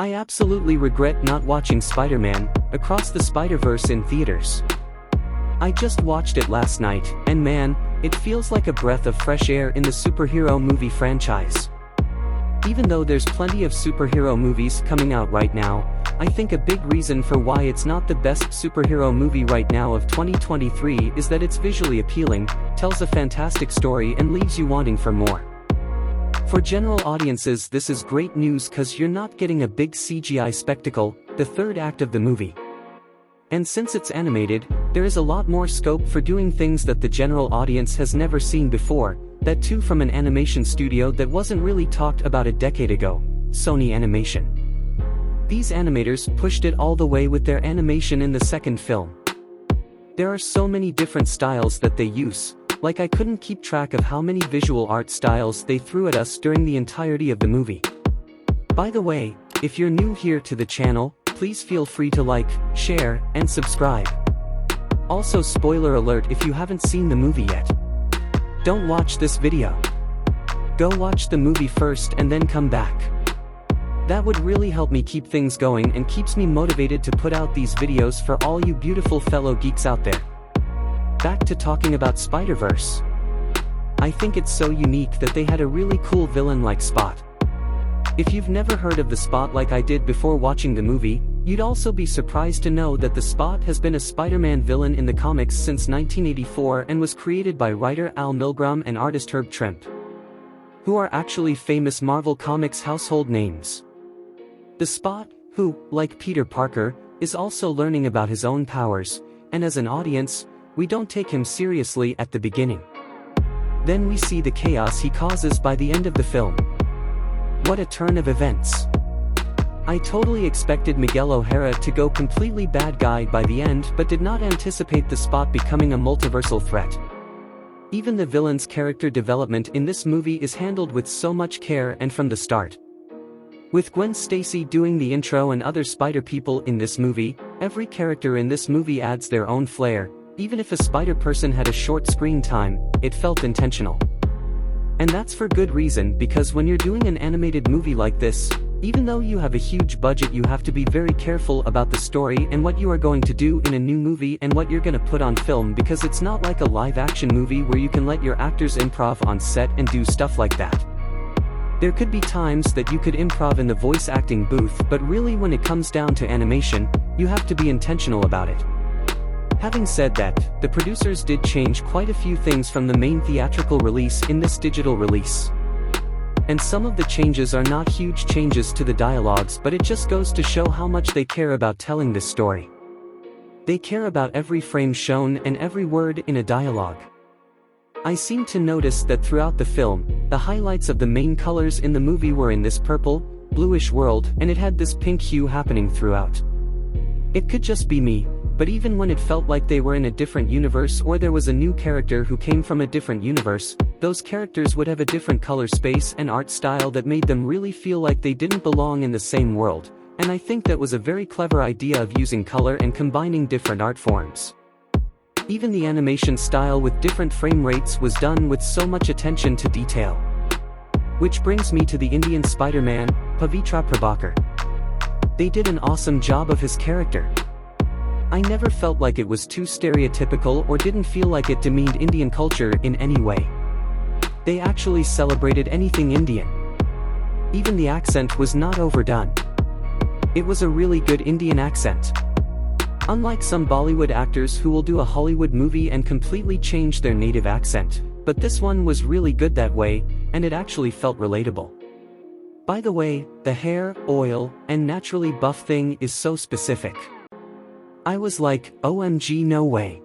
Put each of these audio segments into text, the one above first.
I absolutely regret not watching Spider-Man Across the Spiderverse in theaters. I just watched it last night, and man, it feels like a breath of fresh air in the superhero movie franchise. Even though there's plenty of superhero movies coming out right now, I think a big reason for why it's not the best superhero movie right now of 2023 is that it's visually appealing, tells a fantastic story and leaves you wanting for more. For general audiences, this is great news cause you're not getting a big CGI spectacle, the third act of the movie. And since it's animated, there is a lot more scope for doing things that the general audience has never seen before, that too from an animation studio that wasn't really talked about a decade ago, Sony Animation. These animators pushed it all the way with their animation in the second film. There are so many different styles that they use, like I couldn't keep track of how many visual art styles they threw at us during the entirety of the movie. By the way, if you're new here to the channel, please feel free to like, share, and subscribe. Also, spoiler alert if you haven't seen the movie yet. Don't watch this video. Go watch the movie first and then come back. That would really help me keep things going and keeps me motivated to put out these videos for all you beautiful fellow geeks out there. Back to talking about Spiderverse. I think it's so unique that they had a really cool villain like Spot. If you've never heard of the Spot like I did before watching the movie, you'd also be surprised to know that the Spot has been a Spider-Man villain in the comics since 1984 and was created by writer Al Milgrom and artist Herb Trimpe, who are actually famous Marvel Comics household names. The Spot, who, like Peter Parker, is also learning about his own powers, and as an audience, we don't take him seriously at the beginning. Then we see the chaos he causes by the end of the film. What a turn of events. I totally expected Miguel O'Hara to go completely bad guy by the end but did not anticipate the Spot becoming a multiversal threat. Even the villain's character development in this movie is handled with so much care and from the start. With Gwen Stacy doing the intro and other spider people in this movie, every character in this movie adds their own flair. Even if a spider person had a short screen time, it felt intentional. And that's for good reason, because when you're doing an animated movie like this, even though you have a huge budget, you have to be very careful about the story and what you are going to do in a new movie and what you're gonna put on film, because it's not like a live-action movie where you can let your actors improv on set and do stuff like that. There could be times that you could improv in the voice acting booth, but really when it comes down to animation, you have to be intentional about it. Having said that, the producers did change quite a few things from the main theatrical release in this digital release. And some of the changes are not huge changes to the dialogues, but it just goes to show how much they care about telling this story. They care about every frame shown and every word in a dialogue. I seem to notice that throughout the film, the highlights of the main colors in the movie were in this purple, bluish world, and it had this pink hue happening throughout. It could just be me, but even when it felt like they were in a different universe or there was a new character who came from a different universe, those characters would have a different color space and art style that made them really feel like they didn't belong in the same world, and I think that was a very clever idea of using color and combining different art forms. Even the animation style with different frame rates was done with so much attention to detail. Which brings me to the Indian Spider-Man, Pavitra Prabhakar. They did an awesome job of his character. I never felt like it was too stereotypical or didn't feel like it demeaned Indian culture in any way. They actually celebrated anything Indian. Even the accent was not overdone. It was a really good Indian accent. Unlike some Bollywood actors who will do a Hollywood movie and completely change their native accent, but this one was really good that way, and it actually felt relatable. By the way, the hair, oil, and naturally buff thing is so specific. I was like, OMG, no way.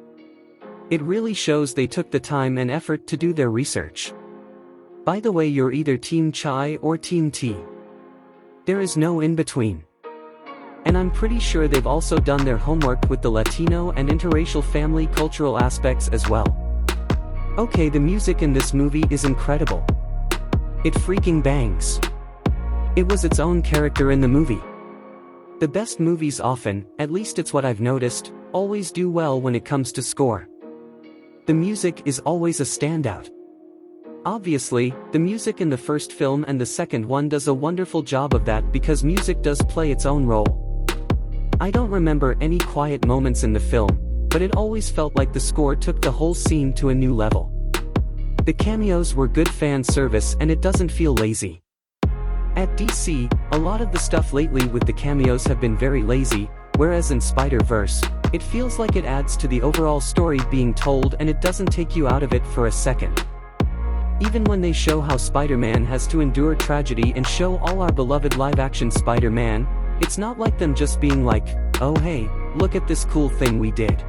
It really shows they took the time and effort to do their research. By the way, you're either Team Chai or Team Tea. There is no in between. And I'm pretty sure they've also done their homework with the Latino and interracial family cultural aspects as well. Okay, the music in this movie is incredible. It freaking bangs. It was its own character in the movie. The best movies often, at least it's what I've noticed, always do well when it comes to score. The music is always a standout. Obviously, the music in the first film and the second one does a wonderful job of that because music does play its own role. I don't remember any quiet moments in the film, but it always felt like the score took the whole scene to a new level. The cameos were good fan service and it doesn't feel lazy. At DC, a lot of the stuff lately with the cameos have been very lazy, whereas in Spiderverse, it feels like it adds to the overall story being told and it doesn't take you out of it for a second. Even when they show how Spider-Man has to endure tragedy and show all our beloved live-action Spider-Man, it's not like them just being like, oh hey, look at this cool thing we did.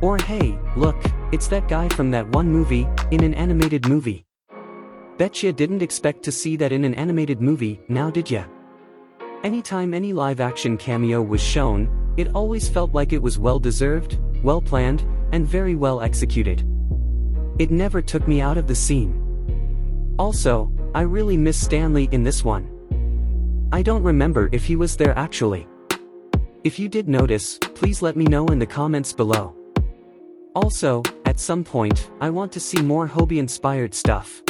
Or hey, look, it's that guy from that one movie, in an animated movie. Betcha didn't expect to see that in an animated movie, now did ya? Anytime any live-action cameo was shown, it always felt like it was well-deserved, well-planned, and very well executed. It never took me out of the scene. Also, I really miss Stanley in this one. I don't remember if he was there actually. If you did notice, please let me know in the comments below. Also, at some point, I want to see more Hobie-inspired stuff.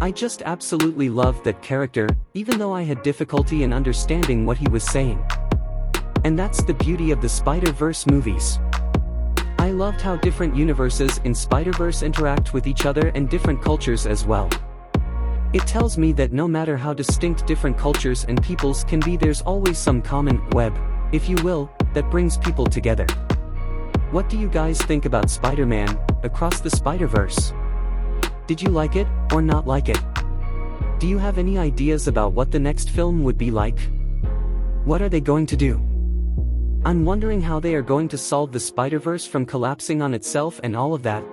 I just absolutely loved that character, even though I had difficulty in understanding what he was saying. And that's the beauty of the Spider-Verse movies. I loved how different universes in Spider-Verse interact with each other and different cultures as well. It tells me that no matter how distinct different cultures and peoples can be, there's always some common web, if you will, that brings people together. What do you guys think about Spider-Man, Across the Spider-Verse? Did you like it, or not like it? Do you have any ideas about what the next film would be like? What are they going to do? I'm wondering how they are going to solve the Spider-Verse from collapsing on itself and all of that.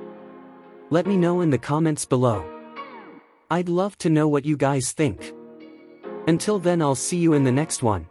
Let me know in the comments below. I'd love to know what you guys think. Until then, I'll see you in the next one.